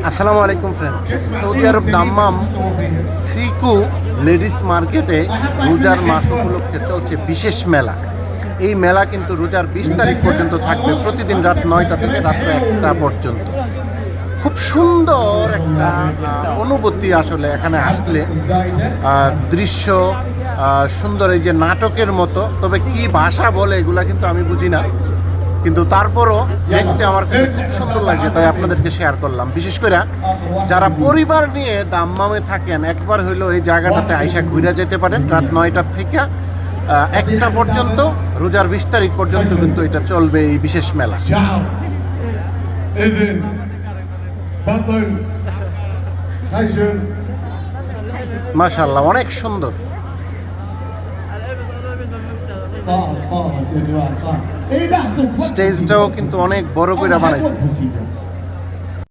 আসসালামু আলাইকুম friend. Saudi আরব Dammam সিকু ladies মার্কেটে রোজার মাস উপলক্ষে চলছে বিশেষ মেলা। এই মেলা কিন্তু রোজার 20 তারিখ পর্যন্ত থাকবে, প্রতিদিন রাত 9টা থেকে রাত্র 1টা পর্যন্ত। খুব সুন্দর একটা অনুভূতি আসলে এখানে আসলে, দৃশ্য সুন্দর, এই যে নাটকের মতো। তবে কি ভাষা বলে এগুলা কিন্তু আমি বুঝি না, কিন্তু তারপরও দেখতে আমার কাছে খুব সুন্দর লাগে, তাই আপনাদেরকে শেয়ার করলাম। বিশেষ করে যারা পরিবার নিয়ে দাম্মামে থাকেন, একবার হইলো এই জায়গাটাতে আইসা ঘুরে যেতে পারেন। রাত 9টা থেকে 1টা পর্যন্ত, রোজার 20 তারিখ পর্যন্ত কিন্তু এটা চলবে এই বিশেষ মেলা। মাশাআল্লাহ, অনেক সুন্দর। স্টেজটাও কিন্তু অনেক বড় করে বানাইছে।